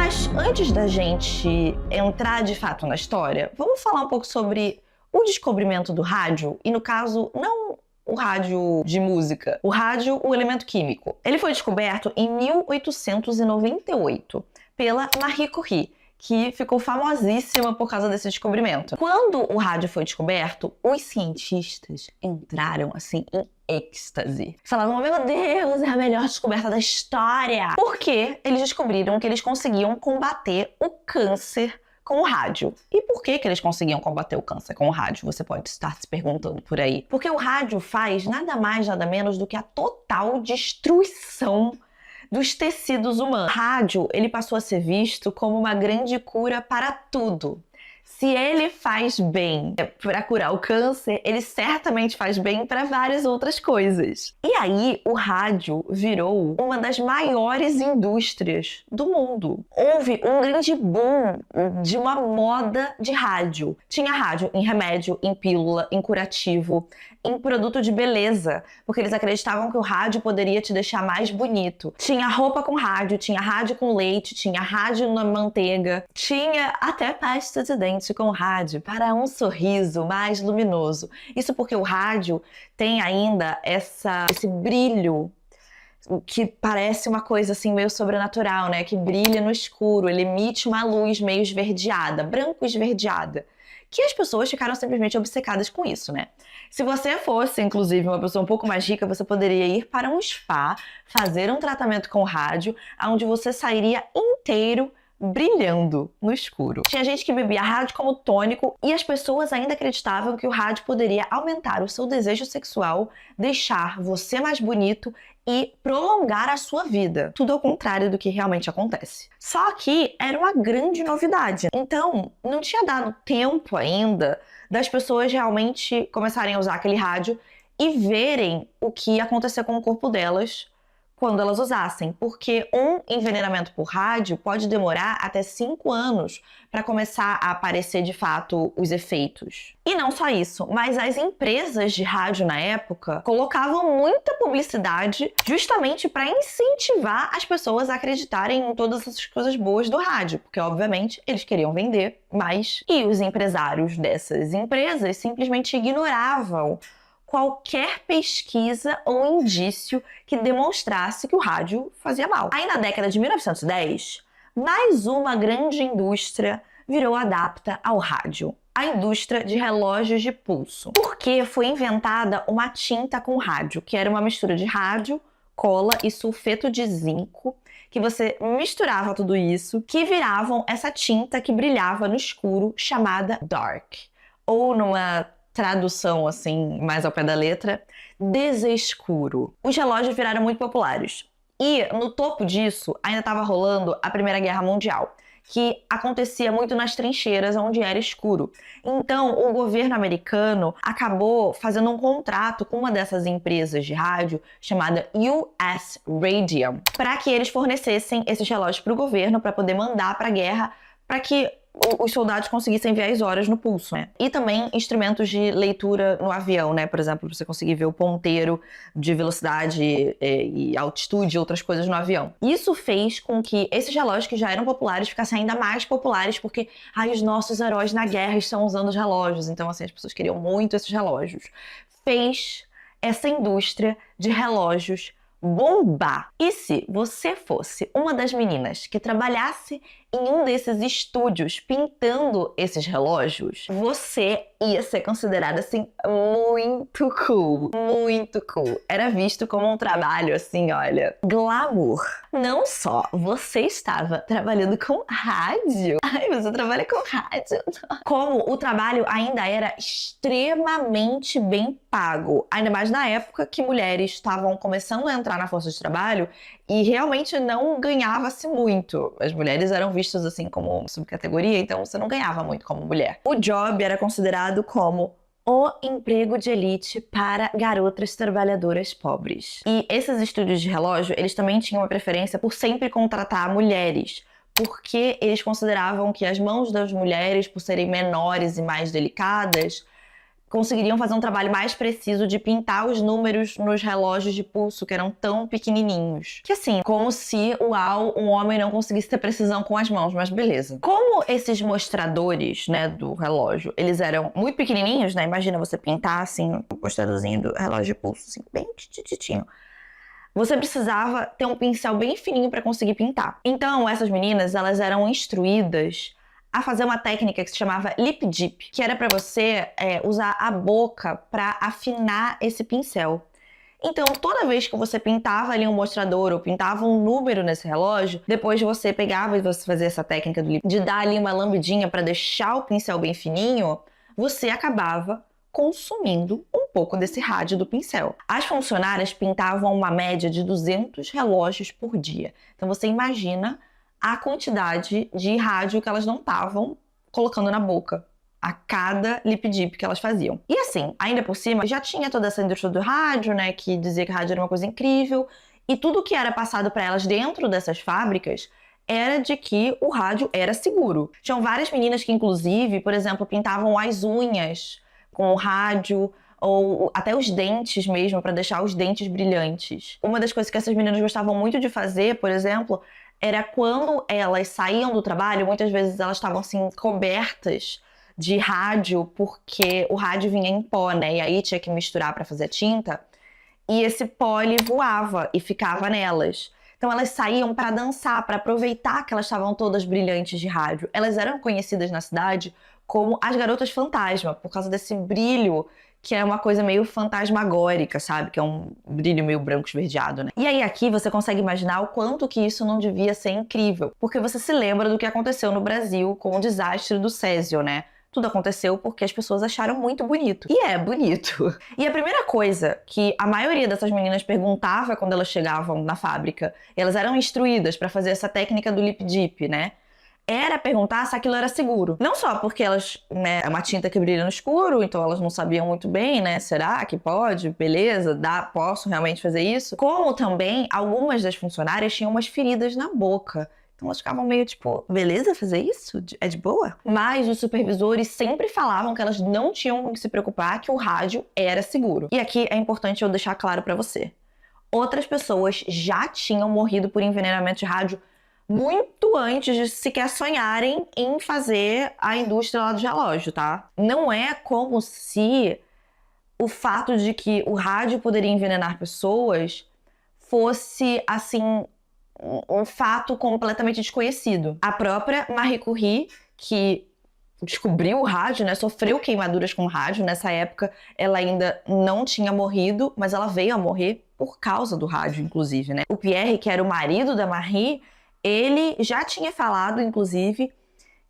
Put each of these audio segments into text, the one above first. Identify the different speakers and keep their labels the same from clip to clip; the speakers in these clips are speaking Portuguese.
Speaker 1: Mas antes da gente entrar de fato na história, vamos falar um pouco sobre o descobrimento do rádio, e no caso, não o rádio de música, o rádio, o elemento químico. Ele foi descoberto em 1898 pela Marie Curie, que ficou famosíssima por causa desse descobrimento. Quando o rádio foi descoberto, os cientistas entraram assim em êxtase. Falavam, meu Deus, é a melhor descoberta da história! Porque eles descobriram que eles conseguiam combater o câncer com o rádio. E por que eles conseguiam combater o câncer com o rádio? Você pode estar se perguntando por aí. Porque o rádio faz nada mais, nada menos do que a total destruição dos tecidos humanos. O rádio, ele passou a ser visto como uma grande cura para tudo. Se ele faz bem para curar o câncer, ele certamente faz bem para várias outras coisas. E aí, o rádio virou uma das maiores indústrias do mundo. Houve um grande boom de uma moda de rádio. Tinha rádio em remédio, em pílula, em curativo, em produto de beleza, porque eles acreditavam que o rádio poderia te deixar mais bonito. Tinha roupa com rádio, tinha rádio com leite, tinha rádio na manteiga, tinha até pasta de dente com rádio para um sorriso mais luminoso. Isso porque o rádio tem ainda esse brilho que parece uma coisa assim meio sobrenatural, né? Que brilha no escuro, ele emite uma luz meio esverdeada, branco esverdeada. Que as pessoas ficaram simplesmente obcecadas com isso, né? Se você fosse, inclusive, uma pessoa um pouco mais rica, você poderia ir para um spa, fazer um tratamento com rádio, onde você sairia inteiro brilhando no escuro. Tinha gente que bebia rádio como tônico e as pessoas ainda acreditavam que o rádio poderia aumentar o seu desejo sexual, deixar você mais bonito e prolongar a sua vida. Tudo ao contrário do que realmente acontece. Só que era uma grande novidade. Então, não tinha dado tempo ainda das pessoas realmente começarem a usar aquele rádio e verem o que ia acontecer com o corpo delas quando elas usassem, porque um envenenamento por rádio pode demorar até 5 anos para começar a aparecer de fato os efeitos. E não só isso, mas as empresas de rádio na época colocavam muita publicidade justamente para incentivar as pessoas a acreditarem em todas essas coisas boas do rádio, porque obviamente eles queriam vender mais. E os empresários dessas empresas simplesmente ignoravam qualquer pesquisa ou indício que demonstrasse que o rádio fazia mal. Aí na década de 1910, mais uma grande indústria virou adepta ao rádio. A indústria de relógios de pulso. Porque foi inventada uma tinta com rádio, que era uma mistura de rádio, cola e sulfeto de zinco, que você misturava tudo isso, que viravam essa tinta que brilhava no escuro, chamada dark. Ou numa tradução assim, mais ao pé da letra, desescuro. Os relógios viraram muito populares. E no topo disso ainda estava rolando a Primeira Guerra Mundial, que acontecia muito nas trincheiras onde era escuro. Então o governo americano acabou fazendo um contrato com uma dessas empresas de rádio chamada US Radio, para que eles fornecessem esses relógios para o governo para poder mandar para a guerra, para que os soldados conseguissem ver as horas no pulso, né? E também instrumentos de leitura no avião, né? Por exemplo, você conseguir ver o ponteiro de velocidade e altitude e outras coisas no avião. Isso fez com que esses relógios que já eram populares ficassem ainda mais populares, porque os nossos heróis na guerra estão usando os relógios. Então, assim, as pessoas queriam muito esses relógios. Fez essa indústria de relógios bombar. E se você fosse uma das meninas que trabalhasse em um desses estúdios pintando esses relógios, você ia ser considerada assim muito cool, muito cool. Era visto como um trabalho assim, olha, glamour. Não só você estava trabalhando com rádio, você trabalha com rádio, como o trabalho ainda era extremamente bem pago, ainda mais na época que mulheres estavam começando a entrar na força de trabalho e realmente não ganhava-se muito. As mulheres eram vistas assim como subcategoria, então você não ganhava muito como mulher. O job era considerado como o emprego de elite para garotas trabalhadoras pobres. E esses estúdios de relógio, eles também tinham uma preferência por sempre contratar mulheres, porque eles consideravam que as mãos das mulheres, por serem menores e mais delicadas, conseguiriam fazer um trabalho mais preciso de pintar os números nos relógios de pulso, que eram tão pequenininhos. Que assim, como se, uau, um homem não conseguisse ter precisão com as mãos, mas beleza. Como esses mostradores, né, do relógio, eles eram muito pequenininhos, né? Imagina você pintar, assim, o mostradorzinho do relógio de pulso, assim, bem tititinho. Você precisava ter um pincel bem fininho para conseguir pintar. Então, essas meninas, elas eram instruídas a fazer uma técnica que se chamava lip dip, que era para você usar a boca para afinar esse pincel. Então, toda vez que você pintava ali um mostrador ou pintava um número nesse relógio, depois você pegava e você fazia essa técnica de dar ali uma lambidinha para deixar o pincel bem fininho, você acabava consumindo um pouco desse rádio do pincel. As funcionárias pintavam uma média de 200 relógios por dia. Então, você imagina a quantidade de rádio que elas não estavam colocando na boca a cada lip dip que elas faziam. E assim, ainda por cima, já tinha toda essa indústria do rádio, né, que dizia que rádio era uma coisa incrível, e tudo que era passado para elas dentro dessas fábricas era de que o rádio era seguro. Tinham várias meninas que, inclusive, por exemplo, pintavam as unhas com o rádio, ou até os dentes mesmo, para deixar os dentes brilhantes. Uma das coisas que essas meninas gostavam muito de fazer, por exemplo, era quando elas saíam do trabalho, muitas vezes elas estavam assim cobertas de rádio, porque o rádio vinha em pó, né? E aí tinha que misturar para fazer a tinta, e esse pó ele voava e ficava nelas. Então elas saíam para dançar, para aproveitar que elas estavam todas brilhantes de rádio. Elas eram conhecidas na cidade como as garotas fantasma, por causa desse brilho que é uma coisa meio fantasmagórica, sabe? Que é um brilho meio branco esverdeado, né? E aí aqui você consegue imaginar o quanto que isso não devia ser incrível, porque você se lembra do que aconteceu no Brasil com o desastre do Césio, né? Tudo aconteceu porque as pessoas acharam muito bonito. E é bonito. E a primeira coisa que a maioria dessas meninas perguntava quando elas chegavam na fábrica, e elas eram instruídas para fazer essa técnica do lip dip, né? Era perguntar se aquilo era seguro. Não só porque elas, né, é uma tinta que brilha no escuro, então elas não sabiam muito bem, né, será que pode? Beleza, posso realmente fazer isso? Como também algumas das funcionárias tinham umas feridas na boca. Então elas ficavam meio tipo, beleza fazer isso? É de boa? Mas os supervisores sempre falavam que elas não tinham que se preocupar, que o rádio era seguro. E aqui é importante eu deixar claro pra você. Outras pessoas já tinham morrido por envenenamento de rádio muito antes de sequer sonharem em fazer a indústria lá do relógio, tá? Não é como se o fato de que o rádio poderia envenenar pessoas fosse, assim, um fato completamente desconhecido. A própria Marie Curie, que descobriu o rádio, né, sofreu queimaduras com rádio. Nessa época, ela ainda não tinha morrido, mas ela veio a morrer por causa do rádio, inclusive, né? O Pierre, que era o marido da Marie, ele já tinha falado, inclusive,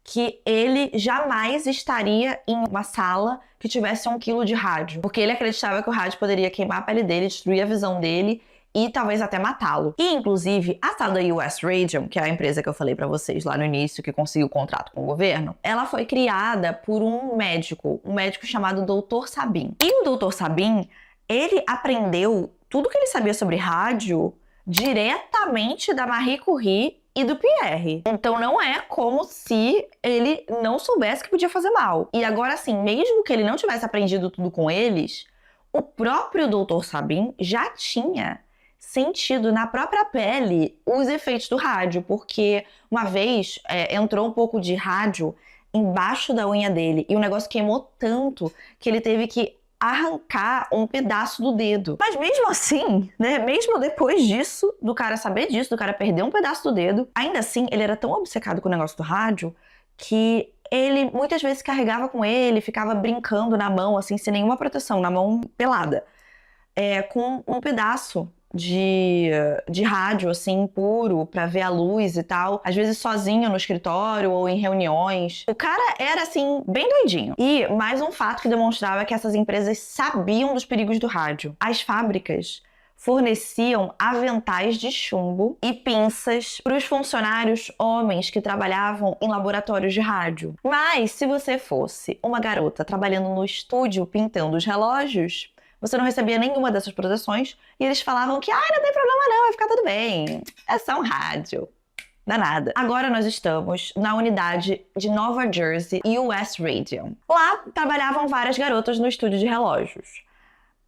Speaker 1: que ele jamais estaria em uma sala que tivesse 1 quilo de rádio, porque ele acreditava que o rádio poderia queimar a pele dele, destruir a visão dele e talvez até matá-lo. E, inclusive, a tal da US Radium, que é a empresa que eu falei pra vocês lá no início, que conseguiu o contrato com o governo, ela foi criada por um médico chamado Dr. Sabin. E o Dr. Sabin, ele aprendeu tudo que ele sabia sobre rádio diretamente da Marie Curie e do Pierre. Então não é como se ele não soubesse que podia fazer mal. E agora sim, mesmo que ele não tivesse aprendido tudo com eles, o próprio Dr. Sabin já tinha sentido na própria pele os efeitos do rádio, porque uma vez entrou um pouco de rádio embaixo da unha dele e o negócio queimou tanto que ele teve que arrancar um pedaço do dedo. Mas mesmo assim, né, mesmo depois disso, do cara saber disso, do cara perder um pedaço do dedo, ainda assim, ele era tão obcecado com o negócio do rádio que ele muitas vezes carregava com ele, ficava brincando na mão, assim, sem nenhuma proteção, na mão pelada, com um pedaço de rádio, assim, puro, pra ver a luz e tal. Às vezes sozinho no escritório ou em reuniões. O cara era, assim, bem doidinho. E mais um fato que demonstrava que essas empresas sabiam dos perigos do rádio. As fábricas forneciam aventais de chumbo e pinças para os funcionários homens que trabalhavam em laboratórios de rádio. Mas se você fosse uma garota trabalhando no estúdio pintando os relógios, você não recebia nenhuma dessas proteções e eles falavam que não tem problema não, vai ficar tudo bem, é só um rádio. Danada. Agora nós estamos na unidade de Nova Jersey US Radium. Lá trabalhavam várias garotas no estúdio de relógios.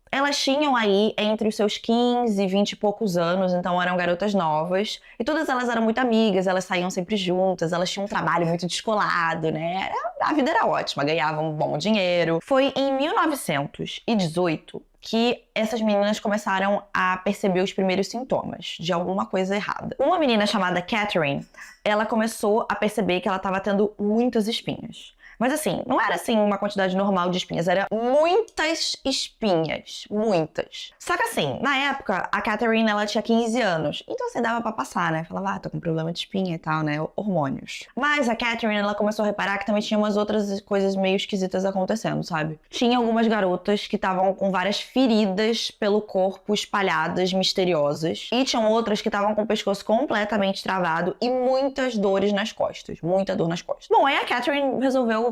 Speaker 1: Elas tinham aí entre os seus 15 e 20 e poucos anos, então eram garotas novas. E todas elas eram muito amigas, elas saíam sempre juntas, elas tinham um trabalho muito descolado, né? A vida era ótima, ganhavam um bom dinheiro. Foi em 1918 que essas meninas começaram a perceber os primeiros sintomas de alguma coisa errada. Uma menina chamada Catherine, ela começou a perceber que ela estava tendo muitas espinhas. Mas assim, não era assim uma quantidade normal de espinhas, era muitas espinhas, muitas. Só que assim, na época, a Catherine, ela tinha 15 anos, então assim, dava pra passar, né? Falava, tô com problema de espinha e tal, né? Hormônios. Mas a Catherine, ela começou a reparar que também tinha umas outras coisas meio esquisitas acontecendo, sabe? Tinha algumas garotas que estavam com várias feridas pelo corpo espalhadas, misteriosas, e tinham outras que estavam com o pescoço completamente travado e muitas dores nas costas, muita dor nas costas. Bom, aí a Catherine resolveu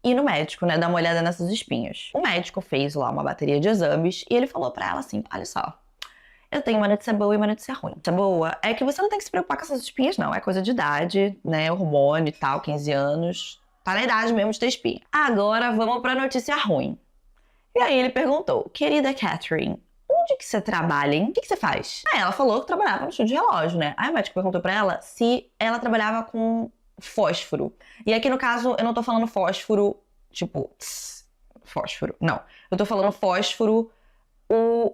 Speaker 1: ir no médico, né, dar uma olhada nessas espinhas. O médico fez lá uma bateria de exames e ele falou pra ela assim, olha só, eu tenho uma notícia boa e uma notícia ruim. A notícia boa é que você não tem que se preocupar com essas espinhas não, é coisa de idade, né, hormônio e tal, 15 anos, tá na idade mesmo de ter espinha. Agora vamos pra notícia ruim. E aí ele perguntou, querida Catherine, onde que você trabalha, hein? O que você faz? Aí ela falou que trabalhava no estúdio de relógio, né? Aí o médico perguntou pra ela se ela trabalhava com fósforo. E aqui no caso eu não tô falando fósforo, tipo, fósforo. Não. Eu tô falando fósforo, o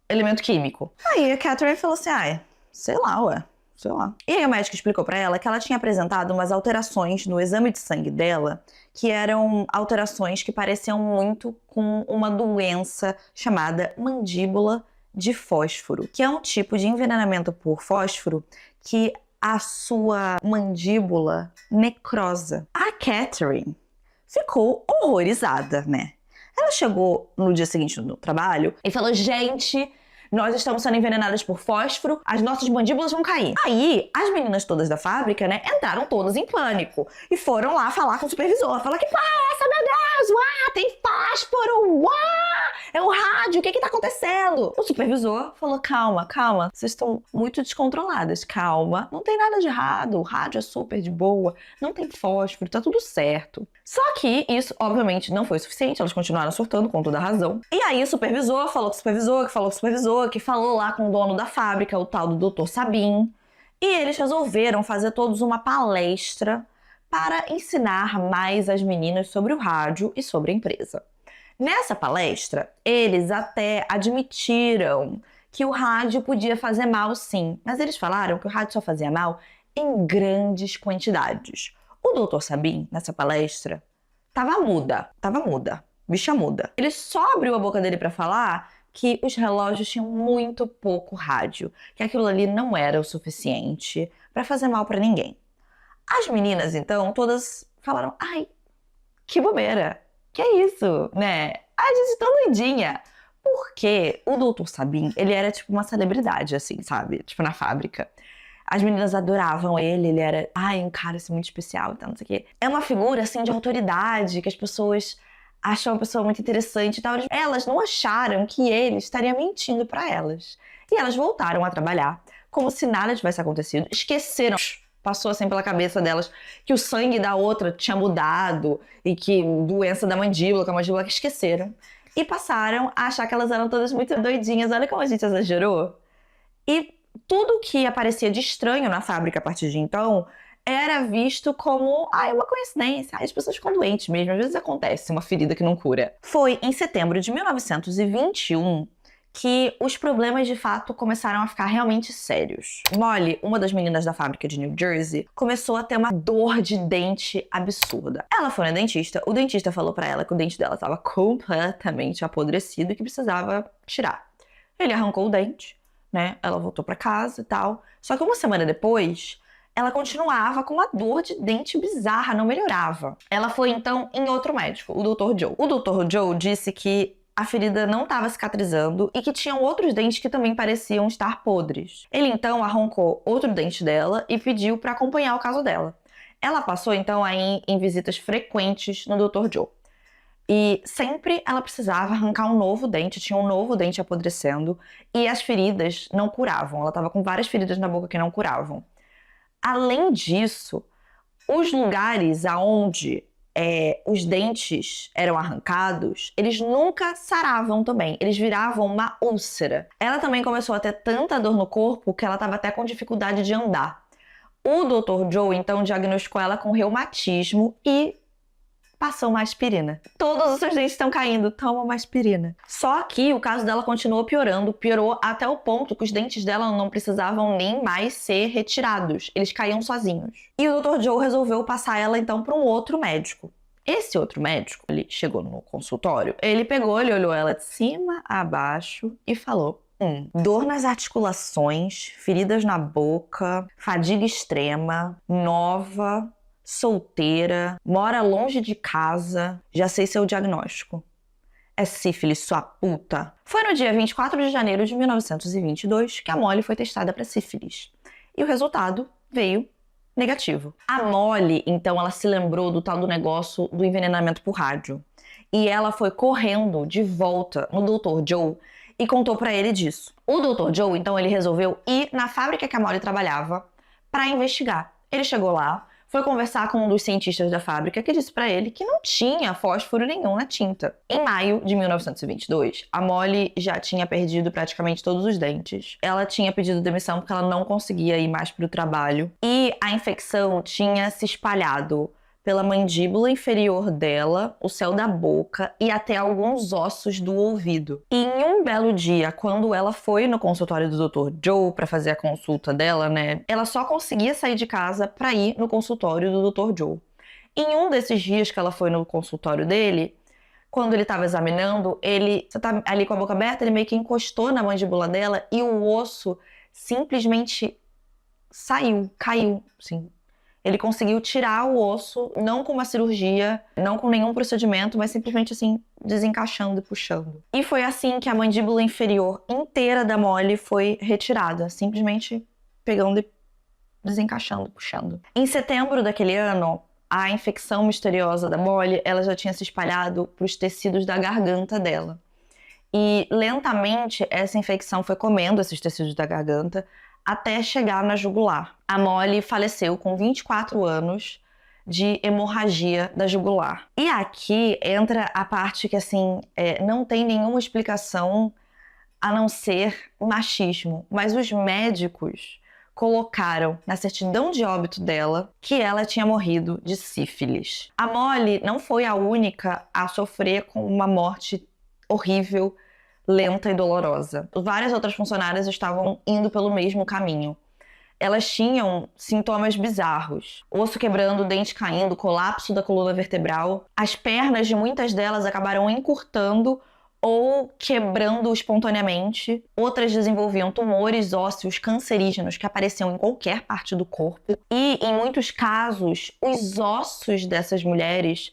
Speaker 1: elemento químico. Aí a Catherine falou assim, sei lá, ué. Sei lá. E aí o médico explicou pra ela que ela tinha apresentado umas alterações no exame de sangue dela, que eram alterações que pareciam muito com uma doença chamada mandíbula de fósforo, que é um tipo de envenenamento por fósforo que a sua mandíbula necrosa. A Catherine ficou horrorizada, né? Ela chegou no dia seguinte no trabalho e falou, gente, nós estamos sendo envenenadas por fósforo, as nossas mandíbulas vão cair. Aí, as meninas todas da fábrica, né, entraram todas em pânico e foram lá falar com o supervisor. Falar, que pá, meu Deus, tem fósforo, é o rádio, o que tá acontecendo? O supervisor falou, calma, vocês estão muito descontroladas, calma, não tem nada de errado, o rádio é super de boa, não tem fósforo, tá tudo certo. Só que isso, obviamente, não foi o suficiente, elas continuaram surtando com toda a razão. E aí o supervisor falou com o supervisor, que falou com o supervisor, que falou lá com o dono da fábrica, o tal do Dr. Sabin, e eles resolveram fazer todos uma palestra para ensinar mais as meninas sobre o rádio e sobre a empresa. Nessa palestra, eles até admitiram que o rádio podia fazer mal sim, mas eles falaram que o rádio só fazia mal em grandes quantidades. O Dr. Sabin, nessa palestra, tava muda, bicha muda. Ele só abriu a boca dele para falar que os relógios tinham muito pouco rádio, que aquilo ali não era o suficiente para fazer mal para ninguém. As meninas, então, todas falaram, que bobeira, que é isso, né? A gente tá doidinha. Porque o Dr. Sabin, ele era tipo uma celebridade, assim, sabe? Tipo, na fábrica. As meninas adoravam ele era, um cara assim, muito especial e tal, não sei o quê. É uma figura, assim, de autoridade, que as pessoas acham uma pessoa muito interessante e tal. Elas não acharam que ele estaria mentindo pra elas. E elas voltaram a trabalhar como se nada tivesse acontecido. Esqueceram, passou assim pela cabeça delas, que o sangue da outra tinha mudado e que doença da mandíbula, que a mandíbula que esqueceram. E passaram a achar que elas eram todas muito doidinhas. Olha como a gente exagerou. E tudo que aparecia de estranho na fábrica a partir de então era visto como uma coincidência. As pessoas ficam doentes mesmo, às vezes acontece uma ferida que não cura. Foi em setembro de 1921 que os problemas de fato começaram a ficar realmente sérios. Molly, uma das meninas da fábrica de New Jersey, começou a ter uma dor de dente absurda. Ela foi na dentista, o dentista falou pra ela que o dente dela estava completamente apodrecido e que precisava tirar. Ele arrancou o dente, né? Ela voltou pra casa e tal. Só que uma semana depois, ela continuava com uma dor de dente bizarra, não melhorava. Ela foi então em outro médico, o Dr. Joe. O Dr. Joe disse que a ferida não estava cicatrizando e que tinham outros dentes que também pareciam estar podres. Ele então arrancou outro dente dela e pediu para acompanhar o caso dela. Ela passou então a ir em visitas frequentes no Dr. Joe. E sempre ela precisava arrancar um novo dente, tinha um novo dente apodrecendo e as feridas não curavam. Ela estava com várias feridas na boca que não curavam. Além disso, os lugares aonde os dentes eram arrancados, eles nunca saravam também, eles viravam uma úlcera. Ela também começou a ter tanta dor no corpo que ela estava até com dificuldade de andar. O Dr. Joe, então, diagnosticou ela com reumatismo e passou uma aspirina. Todos os seus dentes estão caindo, toma uma aspirina. Só que o caso dela continuou piorando, piorou até o ponto que os dentes dela não precisavam nem mais ser retirados, eles caíam sozinhos. E o Dr. Joe resolveu passar ela então para um outro médico. Esse outro médico, ele chegou no consultório, ele olhou ela de cima a baixo e falou: dor nas articulações, feridas na boca, fadiga extrema, nova, solteira, mora longe de casa, já sei seu diagnóstico. É sífilis, sua puta. Foi no dia 24 de janeiro de 1922 que a Molly foi testada para sífilis. E o resultado veio negativo. A Molly, então, ela se lembrou do tal do negócio do envenenamento por rádio. E ela foi correndo de volta no Dr. Joe e contou para ele disso. O Dr. Joe, então, ele resolveu ir na fábrica que a Molly trabalhava para investigar. Ele chegou lá, foi conversar com um dos cientistas da fábrica que disse para ele que não tinha fósforo nenhum na tinta. Em maio de 1922, a Molly já tinha perdido praticamente todos os dentes. Ela tinha pedido demissão porque ela não conseguia ir mais para o trabalho. E a infecção tinha se espalhado pela mandíbula inferior dela, o céu da boca e até alguns ossos do ouvido. E em um belo dia, quando ela foi no consultório do Dr. Joe para fazer a consulta dela, né, ela só conseguia sair de casa para ir no consultório do Dr. Joe. Em um desses dias que ela foi no consultório dele, quando ele estava examinando, você tá ali com a boca aberta, ele meio que encostou na mandíbula dela e o osso simplesmente caiu, assim. Ele conseguiu tirar o osso, não com uma cirurgia, não com nenhum procedimento, mas simplesmente assim, desencaixando e puxando. E foi assim que a mandíbula inferior inteira da Molly foi retirada, simplesmente pegando e desencaixando, puxando. Em setembro daquele ano, a infecção misteriosa da Molly, ela já tinha se espalhado para os tecidos da garganta dela. E lentamente essa infecção foi comendo esses tecidos da garganta até chegar na jugular. A Molly faleceu com 24 anos de hemorragia da jugular. E aqui entra a parte que, assim, não tem nenhuma explicação a não ser machismo. Mas os médicos colocaram na certidão de óbito dela que ela tinha morrido de sífilis. A Molly não foi a única a sofrer com uma morte horrível, lenta e dolorosa. Várias outras funcionárias estavam indo pelo mesmo caminho. Elas tinham sintomas bizarros. Osso quebrando, dente caindo, colapso da coluna vertebral. As pernas de muitas delas acabaram encurtando ou quebrando espontaneamente. Outras desenvolviam tumores ósseos cancerígenos que apareciam em qualquer parte do corpo. E, em muitos casos, os ossos dessas mulheres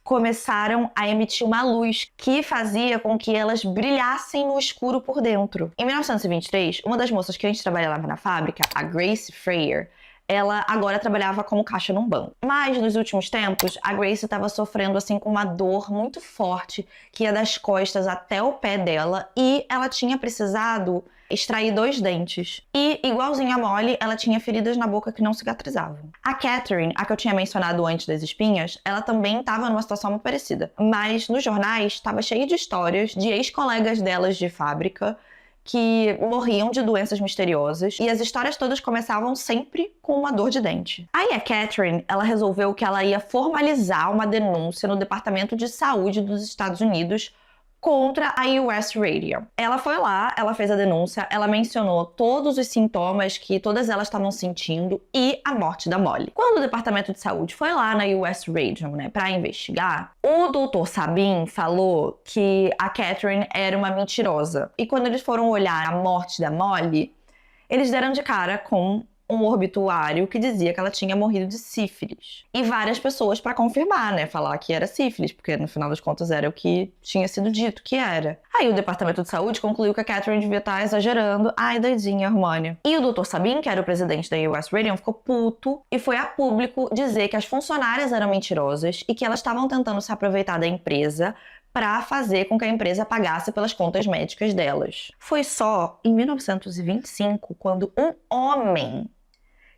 Speaker 1: começaram a emitir uma luz que fazia com que elas brilhassem no escuro por dentro. Em 1923, uma das moças que antes trabalhava na fábrica, a Grace Freyer, ela agora trabalhava como caixa num banco. Mas nos últimos tempos, a Grace estava sofrendo assim com uma dor muito forte que ia das costas até o pé dela e ela tinha precisado extrair 2 dentes. E, igualzinho a Molly, ela tinha feridas na boca que não cicatrizavam. A Catherine, a que eu tinha mencionado antes das espinhas, ela também estava numa situação muito parecida. Mas nos jornais estava cheio de histórias de ex-colegas delas de fábrica que morriam de doenças misteriosas, e as histórias todas começavam sempre com uma dor de dente. Aí a Catherine, ela resolveu que ela ia formalizar uma denúncia no Departamento de Saúde dos Estados Unidos contra a US Radium. Ela foi lá, ela fez a denúncia, ela mencionou todos os sintomas que todas elas estavam sentindo e a morte da Molly. Quando o Departamento de Saúde foi lá na US Radium, né, para investigar, o Dr. Sabin falou que a Catherine era uma mentirosa. E quando eles foram olhar a morte da Molly, eles deram de cara com um obituário que dizia que ela tinha morrido de sífilis. E várias pessoas para confirmar, né? Falar que era sífilis, porque no final das contas era o que tinha sido dito que era. Aí o Departamento de Saúde concluiu que a Catherine devia estar exagerando. Ai, doidinha, Hermione. E o Dr. Sabin, que era o presidente da US Radium, ficou puto e foi a público dizer que as funcionárias eram mentirosas e que elas estavam tentando se aproveitar da empresa para fazer com que a empresa pagasse pelas contas médicas delas. Foi só em 1925, quando um homem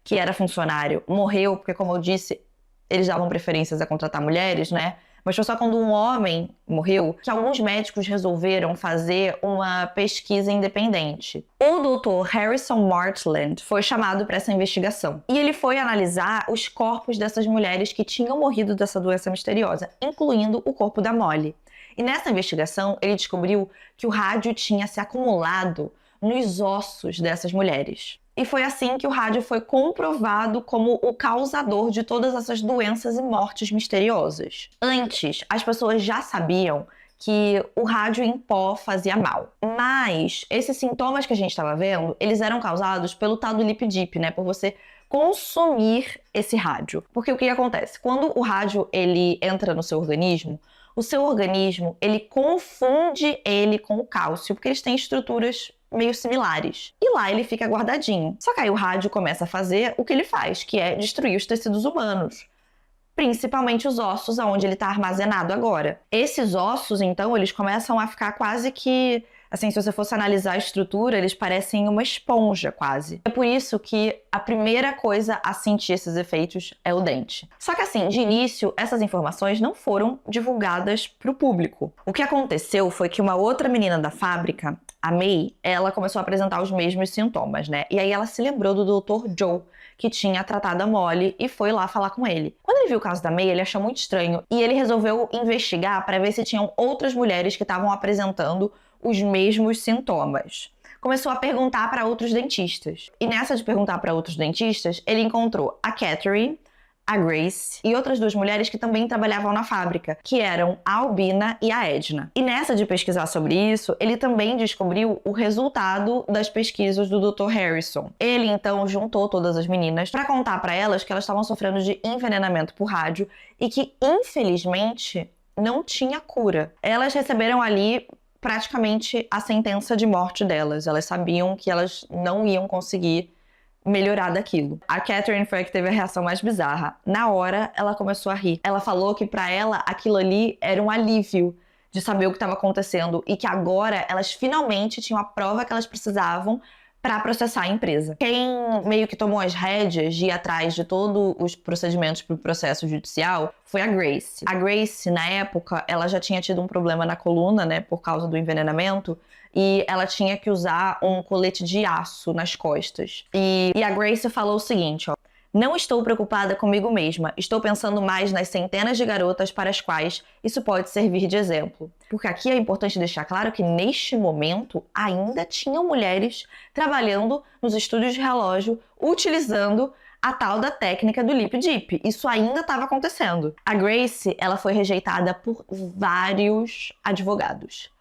Speaker 1: que era funcionário, morreu, porque, como eu disse, eles davam preferências a contratar mulheres, né? Mas foi só quando um homem morreu que alguns médicos resolveram fazer uma pesquisa independente. O Dr. Harrison Martland foi chamado para essa investigação. E ele foi analisar os corpos dessas mulheres que tinham morrido dessa doença misteriosa, incluindo o corpo da Molly. E nessa investigação, ele descobriu que o rádio tinha se acumulado nos ossos dessas mulheres. E foi assim que o rádio foi comprovado como o causador de todas essas doenças e mortes misteriosas. Antes, as pessoas já sabiam que o rádio em pó fazia mal. Mas esses sintomas que a gente estava vendo, eles eram causados pelo tal do Lip Dip, né? Por você consumir esse rádio. Porque o que acontece? Quando o rádio ele entra no seu organismo, o seu organismo ele confunde ele com o cálcio, porque eles têm estruturas meio similares. E lá ele fica guardadinho. Só que aí o rádio começa a fazer o que ele faz, que é destruir os tecidos humanos. Principalmente os ossos, onde ele está armazenado agora. Esses ossos, então, eles começam a ficar quase que... Assim, se você fosse analisar a estrutura, eles parecem uma esponja, quase. É por isso que a primeira coisa a sentir esses efeitos é o dente. Só que assim, de início, essas informações não foram divulgadas para o público. O que aconteceu foi que uma outra menina da fábrica, a May, ela começou a apresentar os mesmos sintomas, né? E aí ela se lembrou do Dr. Joe, que tinha tratado a Molly, e foi lá falar com ele. Quando ele viu o caso da May, ele achou muito estranho e ele resolveu investigar para ver se tinham outras mulheres que estavam apresentando os mesmos sintomas. Começou a perguntar para outros dentistas. E nessa de perguntar para outros dentistas, ele encontrou a Catherine, a Grace e outras duas mulheres que também trabalhavam na fábrica, que eram a Albina e a Edna. E nessa de pesquisar sobre isso, ele também descobriu o resultado das pesquisas do Dr. Harrison. Ele então juntou todas as meninas para contar para elas que elas estavam sofrendo de envenenamento por rádio e que, infelizmente, não tinha cura. Elas receberam ali praticamente a sentença de morte delas. Elas sabiam que elas não iam conseguir melhorar daquilo. A Catherine foi a que teve a reação mais bizarra. Na hora, ela começou a rir. Ela falou que pra ela aquilo ali era um alívio de saber o que estava acontecendo e que agora elas finalmente tinham a prova que elas precisavam para processar a empresa. Quem meio que tomou as rédeas de ir atrás de todos os procedimentos para o processo judicial foi a Grace. A Grace, na época, ela já tinha tido um problema na coluna, né, por causa do envenenamento, e ela tinha que usar um colete de aço nas costas. E a Grace falou o seguinte, ó: "Não estou preocupada comigo mesma, estou pensando mais nas centenas de garotas para as quais isso pode servir de exemplo." Porque aqui é importante deixar claro que neste momento ainda tinham mulheres trabalhando nos estúdios de relógio utilizando a tal da técnica do Lip Dip. Isso ainda estava acontecendo. A Grace, ela foi rejeitada por vários advogados.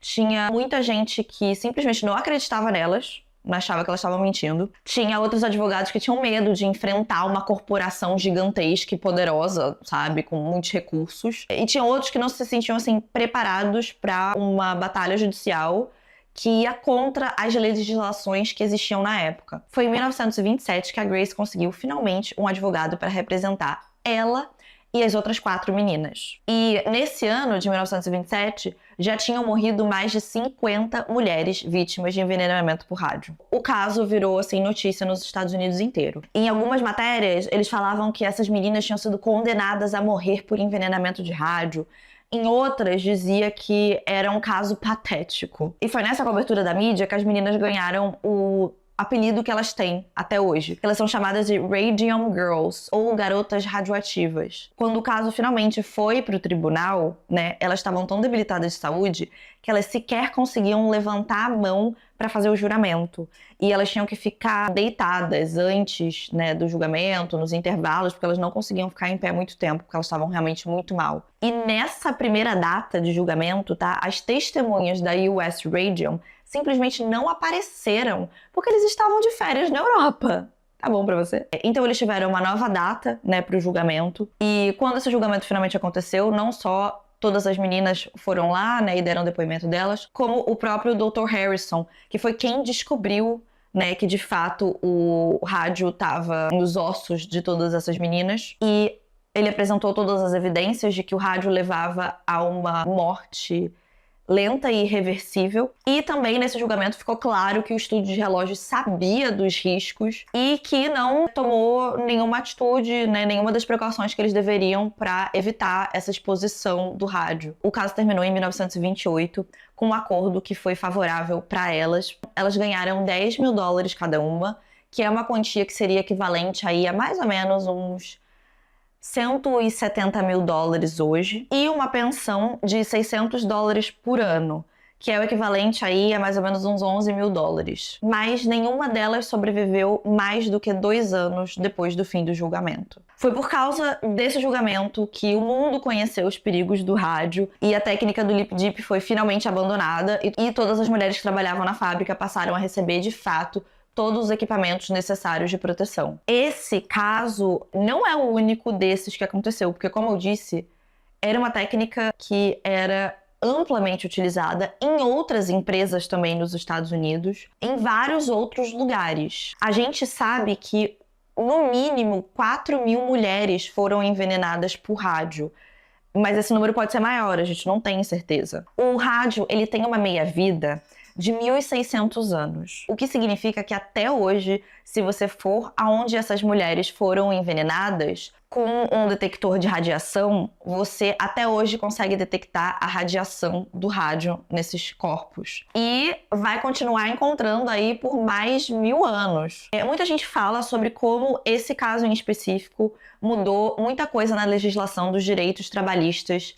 Speaker 1: Tinha muita gente que simplesmente não acreditava nelas, achava que elas estavam mentindo. Tinha outros advogados que tinham medo de enfrentar uma corporação gigantesca e poderosa, sabe, com muitos recursos. E tinha outros que não se sentiam, assim, preparados para uma batalha judicial que ia contra as legislações que existiam na época. Foi em 1927 que a Grace conseguiu finalmente um advogado para representar ela e as outras 4 meninas. E nesse ano de 1927, já tinham morrido mais de 50 mulheres vítimas de envenenamento por rádio. O caso virou, assim, notícia nos Estados Unidos inteiro. Em algumas matérias, eles falavam que essas meninas tinham sido condenadas a morrer por envenenamento de rádio. Em outras, dizia que era um caso patético. E foi nessa cobertura da mídia que as meninas ganharam o apelido que elas têm até hoje. Elas são chamadas de Radium Girls, ou garotas radioativas. Quando o caso finalmente foi para o tribunal, né, elas estavam tão debilitadas de saúde que elas sequer conseguiam levantar a mão para fazer o juramento. E elas tinham que ficar deitadas antes, né, do julgamento, nos intervalos, porque elas não conseguiam ficar em pé muito tempo, porque elas estavam realmente muito mal. E nessa primeira data de julgamento, tá, as testemunhas da US Radium simplesmente não apareceram, porque eles estavam de férias na Europa. Tá bom pra você? Então eles tiveram uma nova data, né, pro julgamento. E quando esse julgamento finalmente aconteceu, não só todas as meninas foram lá, né, e deram depoimento delas, como o próprio Dr. Harrison, que foi quem descobriu, né, que de fato o rádio estava nos ossos de todas essas meninas. E ele apresentou todas as evidências de que o rádio levava a uma morte lenta e irreversível. E também nesse julgamento ficou claro que o estúdio de relógios sabia dos riscos e que não tomou nenhuma atitude, né, nenhuma das precauções que eles deveriam para evitar essa exposição do rádio. O caso terminou em 1928 com um acordo que foi favorável para elas. Elas ganharam $10 mil cada uma, que é uma quantia que seria equivalente aí a mais ou menos uns $170 mil hoje, e uma pensão de $600 por ano, que é o equivalente aí a mais ou menos uns $11 mil. Mas nenhuma delas sobreviveu mais do que 2 anos depois do fim do julgamento. Foi por causa desse julgamento que o mundo conheceu os perigos do rádio e a técnica do lip dip foi finalmente abandonada e todas as mulheres que trabalhavam na fábrica passaram a receber de fato todos os equipamentos necessários de proteção. Esse caso não é o único desses que aconteceu, porque, como eu disse, era uma técnica que era amplamente utilizada em outras empresas também nos Estados Unidos, em vários outros lugares. A gente sabe que, no mínimo, 4 mil mulheres foram envenenadas por rádio, mas esse número pode ser maior, a gente não tem certeza. O rádio, ele tem uma meia-vida de 1.600 anos, o que significa que até hoje, se você for aonde essas mulheres foram envenenadas, com um detector de radiação, você até hoje consegue detectar a radiação do rádio nesses corpos. E vai continuar encontrando aí por mais 1000 anos. Muita gente fala sobre como esse caso em específico mudou muita coisa na legislação dos direitos trabalhistas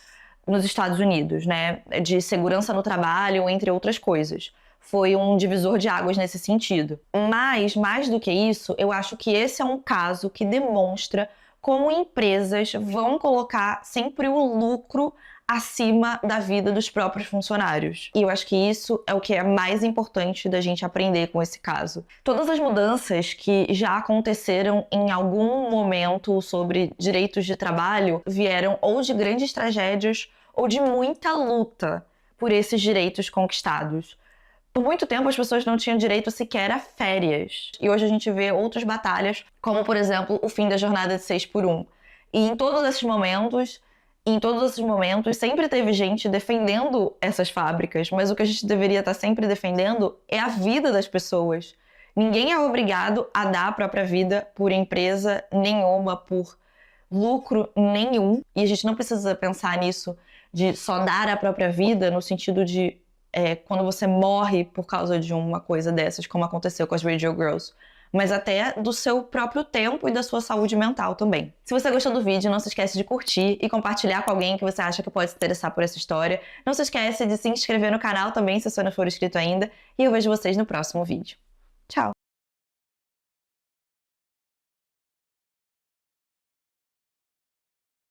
Speaker 1: nos Estados Unidos, né? De segurança no trabalho, entre outras coisas. Foi um divisor de águas nesse sentido. Mas, mais do que isso, eu acho que esse é um caso que demonstra como empresas vão colocar sempre o lucro acima da vida dos próprios funcionários. E eu acho que isso é o que é mais importante da gente aprender com esse caso. Todas as mudanças que já aconteceram em algum momento sobre direitos de trabalho vieram ou de grandes tragédias ou de muita luta por esses direitos conquistados. Por muito tempo as pessoas não tinham direito sequer a férias. E hoje a gente vê outras batalhas, como por exemplo o fim da jornada de 6x1. E em todos esses momentos, sempre teve gente defendendo essas fábricas, mas o que a gente deveria estar sempre defendendo é a vida das pessoas. Ninguém é obrigado a dar a própria vida por empresa nenhuma, por lucro nenhum. E a gente não precisa pensar nisso de só dar a própria vida no sentido de quando você morre por causa de uma coisa dessas, como aconteceu com as Radio Girls, mas até do seu próprio tempo e da sua saúde mental também. Se você gostou do vídeo, não se esquece de curtir e compartilhar com alguém que você acha que pode se interessar por essa história. Não se esquece de se inscrever no canal também, se você não for inscrito ainda, e eu vejo vocês no próximo vídeo. Tchau!